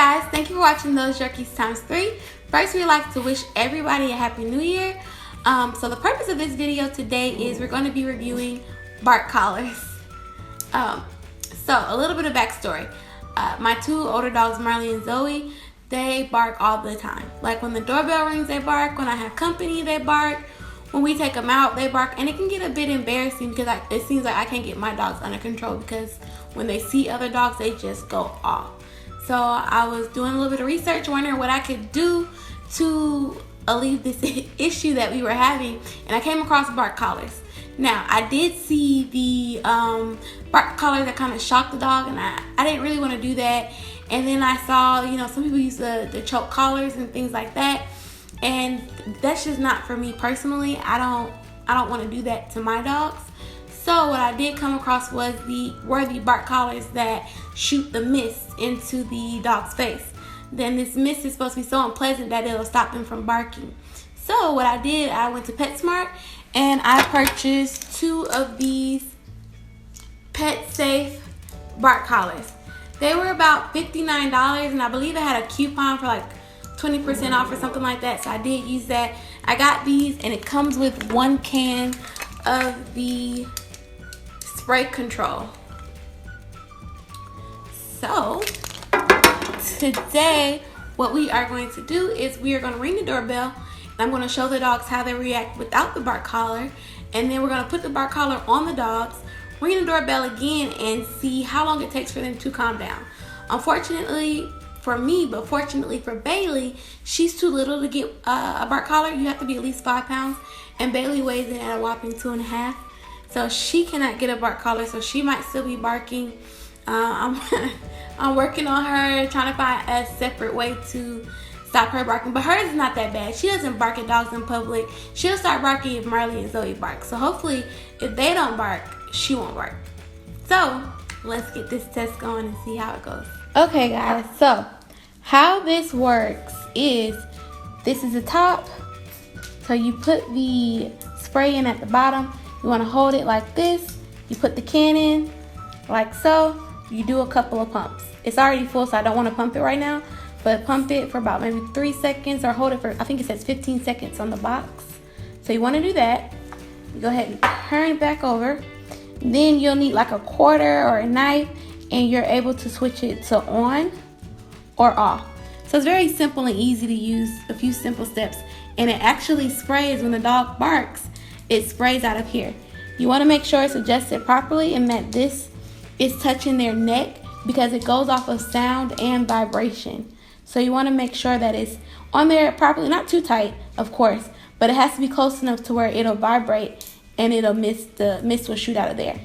guys, thank you for watching Those Jerkies times 3. First, we'd like to wish everybody a happy new year. So the purpose of this video today is we're going to be reviewing bark collars. So a little bit of backstory. My two older dogs, Marley and Zoe, they bark all the time. Like when the doorbell rings, they bark. When I have company, they bark. When we take them out, they bark. And it can get a bit embarrassing because it seems like I can't get my dogs under control because when they see other dogs, they just go off. So I was doing a little bit of research, wondering what I could do to alleviate this issue that we were having, and I came across bark collars. Now, I did see the bark collar that kind of shocked the dog, and I didn't really want to do that. And then I saw, some people use the choke collars and things like that, and that's just not for me personally. I don't want to do that to my dogs. So what I did come across was the bark collars that shoot the mist into the dog's face. Then this mist is supposed to be so unpleasant that it'll stop them from barking. So what I did, I went to PetSmart and I purchased 2 of these Petsafe bark collars. They were about $59, and I believe I had a coupon for like 20% off or something like that. So I did use that. I got these, and it comes with 1 can of the spray control. So today what we are going to do is we are going to ring the doorbell, and I'm going to show the dogs how they react without the bark collar, and then we're going to put the bark collar on the dogs, ring the doorbell again, and see how long it takes for them to calm down. Unfortunately for me, but fortunately for Bailey, she's too little to get a bark collar. You have to be at least 5 pounds, and Bailey weighs in at a whopping 2.5. So she cannot get a bark collar, so she might still be barking. I'm working on her, trying to find a separate way to stop her barking. But hers is not that bad. She doesn't bark at dogs in public. She'll start barking if Marley and Zoe bark. So hopefully, if they don't bark, she won't bark. So let's get this test going and see how it goes. Okay, guys. So how this works is this is the top. So you put the spray in at the bottom. You want to hold it like this. You put the can in like so. You do a couple of pumps. It's already full, so I don't want to pump it right now, but pump it for about maybe 3 seconds, or hold it for, I think it says 15 seconds on the box. So you want to do that. You go ahead and turn it back over. Then you'll need like a quarter or a knife, and you're able to switch it to on or off. So it's very simple and easy to use, a few simple steps, and it actually sprays when the dog barks. It sprays out of here. You want to make sure it's adjusted properly and that this is touching their neck, because it goes off of sound and vibration. So you want to make sure that it's on there properly, not too tight, of course, but it has to be close enough to where it'll vibrate and the mist will shoot out of there.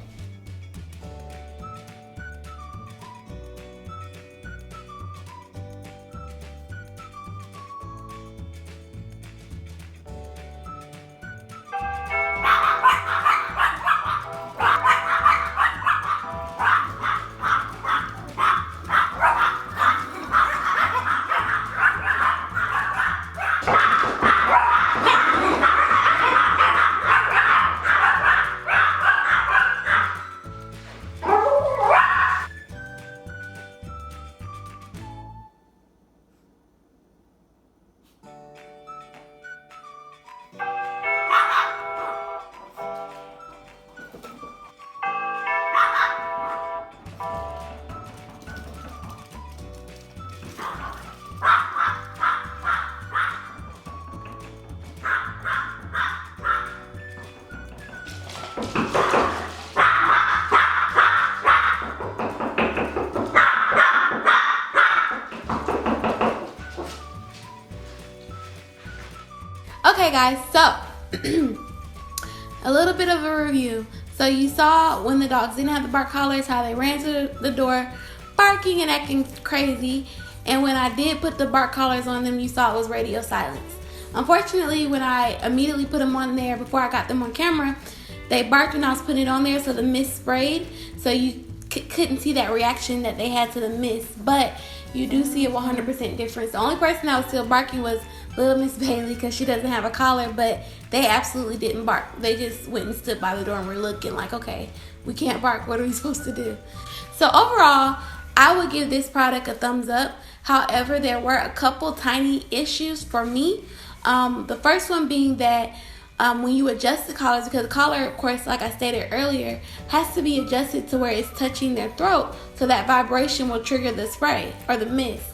Okay guys, so a little bit of a review. So you saw when the dogs didn't have the bark collars, how they ran to the door barking and acting crazy, and when I did put the bark collars on them, you saw it was radio silence. Unfortunately, when I immediately put them on there before I got them on camera, they barked when I was putting it on there, so the mist sprayed, so you couldn't see that reaction that they had to the mist, but you do see a 100% difference. The only person that was still barking was little Miss Bailey, because she doesn't have a collar, but they absolutely didn't bark. They just went and stood by the door and were looking like, okay, we can't bark, what are we supposed to do? So overall, I would give this product a thumbs up. However, there were a couple tiny issues for me. The first one being that when you adjust the collars, because the collar, of course, like I stated earlier, has to be adjusted to where it's touching their throat, so that vibration will trigger the spray or the mist.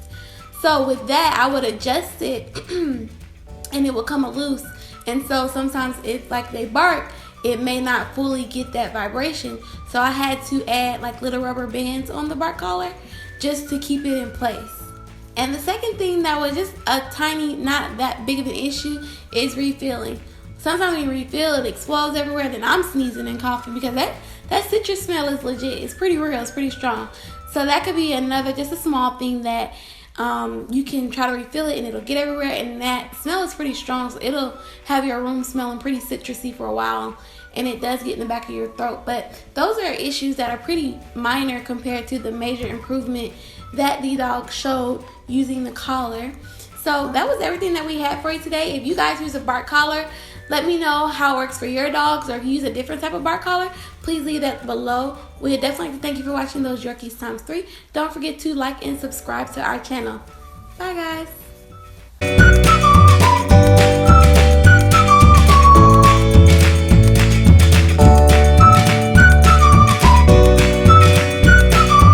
So with that, I would adjust it and it will come loose. And so sometimes it's like they bark, it may not fully get that vibration. So I had to add like little rubber bands on the bark collar just to keep it in place. And the second thing that was just a tiny, not that big of an issue, is refilling. Sometimes when you refill, it explodes everywhere, then I'm sneezing and coughing because that citrus smell is legit. It's pretty real, it's pretty strong. So that could be another, just a small thing that you can try to refill it and it'll get everywhere, and that smell is pretty strong, so it'll have your room smelling pretty citrusy for a while, and it does get in the back of your throat. But those are issues that are pretty minor compared to the major improvement that the dog showed using the collar. So that was everything that we had for you today. If you guys use a bark collar, let me know how it works for your dogs, or if you use a different type of bark collar, please leave that below. We'd definitely like to thank you for watching those Yorkies ×3. Don't forget to like and subscribe to our channel. Bye guys.